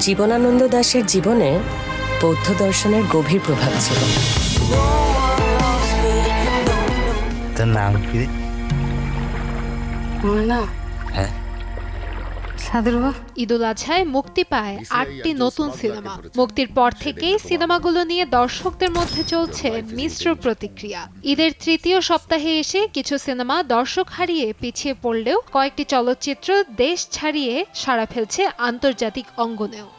জীবনানন্দ দাশের জীবনে বৌদ্ধ দর্শনের গভীর প্রভাব ছিল। তোর নাম কি? হ্যাঁ, ঈদুল আজহায় মুক্তি পায় ৮টি নতুন সিনেমা। মুক্তির পর থেকেই সিনেমাগুলো নিয়ে দর্শকদের মধ্যে চলছে মিশ্র প্রতিক্রিয়া। ঈদের তৃতীয় সপ্তাহে এসে কিছু সিনেমা দর্শক হারিয়ে পিছিয়ে পড়লেও কয়েকটি চলচ্চিত্র দেশ ছাড়িয়ে সাড়া ফেলছে আন্তর্জাতিক অঙ্গনেও।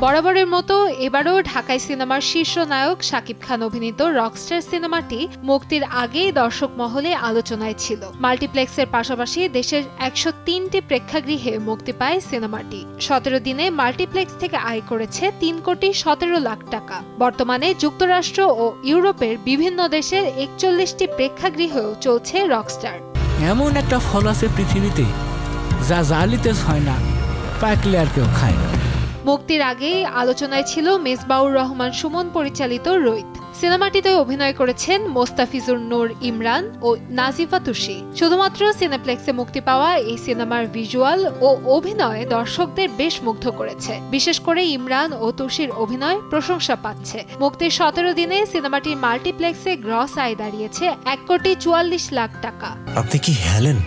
বরাবরের মতো এবারও ঢাকায় সিনেমার শীর্ষ নায়ক শাকিব খান অভিনীত রকস্টার সিনেমাটি মুক্তির আগেই দর্শক মহলে আলোচনায় ছিল। মাল্টিপ্লেক্সের পাশাপাশি দেশের ১০৩টি প্রেক্ষাগৃহে মুক্তি পায় সিনেমাটি। ১৭ দিনে মাল্টিপ্লেক্স থেকে আয় করেছে ৩,১৭,০০,০০০ টাকা। বর্তমানে যুক্তরাষ্ট্র ও ইউরোপের বিভিন্ন দেশের ৪১টি প্রেক্ষাগৃহেও চলছে রকস্টার। এমন একটা ফল আছে পৃথিবীতে যা জালিতে হয় না, পাকলে আর কেউ খায় না। মুক্তির আগেই আলোচনায় ছিল মেজবাউর রহমান সুমন পরিচালিত রৈত। সিনেমাটিতে অভিনয় করেছেন মোস্তাফিজুর নূর ইমরান ও নাজিফা তুষি। শুধুমাত্র সিনেপ্লেক্সে মুক্তি পাওয়া এই সিনেমার ভিজুয়াল ও অভিনয় দর্শকদের বেশ মুগ্ধ করেছে। বিশেষ করে ইমরান ও তুষির অভিনয় প্রশংসা পাচ্ছে। মুক্তির ১৭ দিনে সিনেমাটির মাল্টিপ্লেক্সে গ্রস আয় দাঁড়িয়েছে ১,৪৪,০০,০০০ টাকা। আপনি কি হেলেন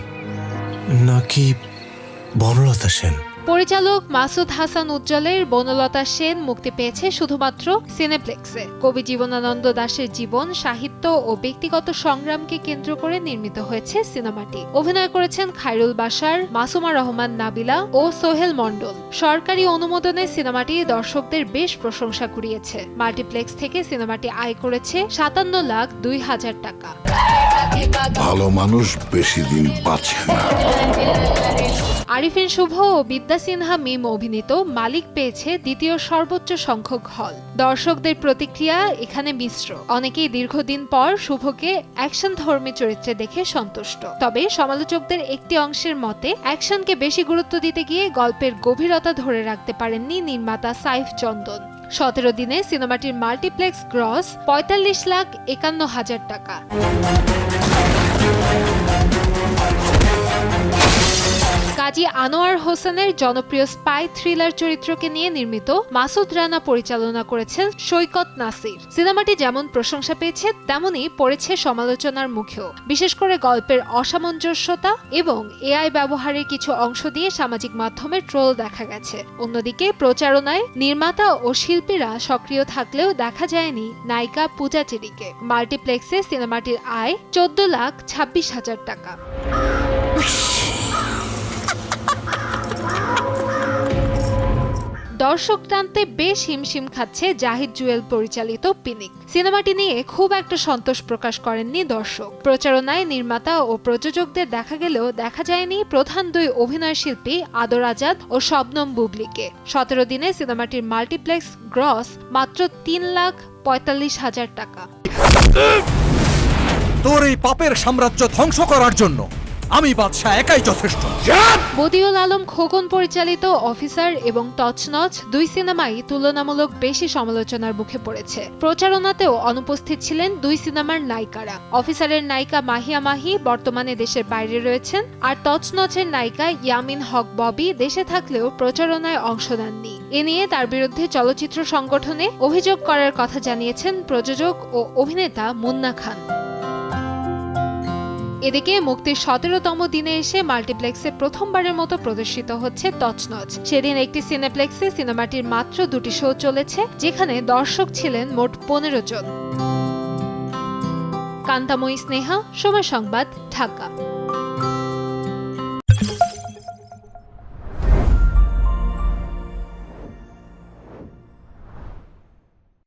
নাকি বনলতা সেন? পরিচালক মাসুদ হাসান উজ্জ্বলের বনলতা সেন মুক্তি পেয়েছে শুধুমাত্র সিনেপ্লেক্সে। কবি জীবনানন্দ দাশের জীবন, সাহিত্য ও ব্যক্তিগত সংগ্রামকে কেন্দ্র করে নির্মিত হয়েছে সিনেমাটি। অভিনয় করেছেন খায়রুল বাশার, মাসুমা রহমান নাবিলা ও সোহেল মণ্ডল। সরকারি অনুমোদনে সিনেমাটি দর্শকদের বেশ প্রশংসা কুড়িয়েছে। মাল্টিপ্লেক্স থেকে সিনেমাটি আয় করেছে ৫৭,২০,০০০ টাকা। ভালো মানুষ বেশি দিন বাঁচে না। আরিফিন শুভ ও বিদ্যা সিনহা মিম অভিনীত মালিক পেয়েছে দ্বিতীয় সর্বোচ্চ সংখ্যক হল। দর্শকদের প্রতিক্রিয়া এখানে মিশ্র। অনেকেই দীর্ঘদিন পর শুভকে অ্যাকশন ধর্মী চরিত্রে দেখে সন্তুষ্ট। তবে সমালোচকদের একটি অংশের মতে অ্যাকশনকে বেশি গুরুত্ব দিতে গিয়ে গল্পের গভীরতা ধরে রাখতে পারেননি নির্মাতা সাইফ চন্দন। ১৭ দিনে সিনেমাটির মাল্টিপ্লেক্স গ্রস ৪৫,৫১,০০০ টাকা। কাজী আনোয়ার হোসেনের জনপ্রিয় স্পাই থ্রিলার চরিত্রকে নিয়ে নির্মিত মাসুদ রানা পরিচালনা করেছেন সৈকত নাসির। সিনেমাটি যেমন প্রশংসা পেয়েছে তেমনই পড়েছে সমালোচনার মুখেও। বিশেষ করে গল্পের অসামঞ্জস্যতা এবং এআই ব্যবহারের কিছু অংশ দিয়ে সামাজিক মাধ্যমে ট্রোল দেখা গেছে। অন্যদিকে প্রচারণায় নির্মাতা ও শিল্পীরা সক্রিয় থাকলেও দেখা যায়নি নায়িকা পূজা চেরিকে। মাল্টিপ্লেক্সে সিনেমাটির আয় ১৪,২৬,০০০ টাকা। দর্শক টানতে বেশ হিমশিম খাচ্ছে জাহিদ জুয়েল পরিচালিত পিনিক। সিনেমাটি নিয়ে খুব একটা সন্তোষ প্রকাশ করেননি দর্শক। প্রচারণায় নির্মাতা ও প্রযোজকদের দেখা গেলেও দেখা যায়নি প্রধান দুই অভিনয় শিল্পী আদর আজাদ ও শবনম বুবলিকে। ১৭ দিনে সিনেমাটির মাল্টিপ্লেক্স গ্রস মাত্র ৩,৪৫,০০০ টাকা। তোর এই পাপের সাম্রাজ্য ধ্বংস করার জন্য আমি বাদশা একাই যথেষ্ট। বদিউল আলম খোকন পরিচালিত অফিসার এবং তছনছ দুই সিনেমাই তুলনামূলক বেশি সমালোচনার মুখে পড়েছে। প্রচারণাতেও অনুপস্থিত ছিলেন দুই সিনেমার নায়িকারা। অফিসারের নায়িকা মাহিয়া মাহি বর্তমানে দেশের বাইরে রয়েছেন, আর তছনছের নায়িকা ইয়ামিন হক ববি দেশে থাকলেও প্রচারণায় অংশ নেননি। এ নিয়ে তার বিরুদ্ধে চলচ্চিত্র সংগঠনে অভিযোগ করার কথা জানিয়েছেন প্রযোজক ও অভিনেতা মুন্না খান। এদিকে মুক্তির ১৭তম দিনে এসে মাল্টিপ্লেক্সে প্রথমবারের মতো প্রদর্শিত হচ্ছে তছনছ। সেদিন একটি সিনেপ্লেক্সে সিনেমাটির মাত্র ২টি শো চলেছে, যেখানে দর্শক ছিলেন মোট ১৫ জন। কান্তাময়ী স্নেহা, সময় সংবাদ, ঢাকা।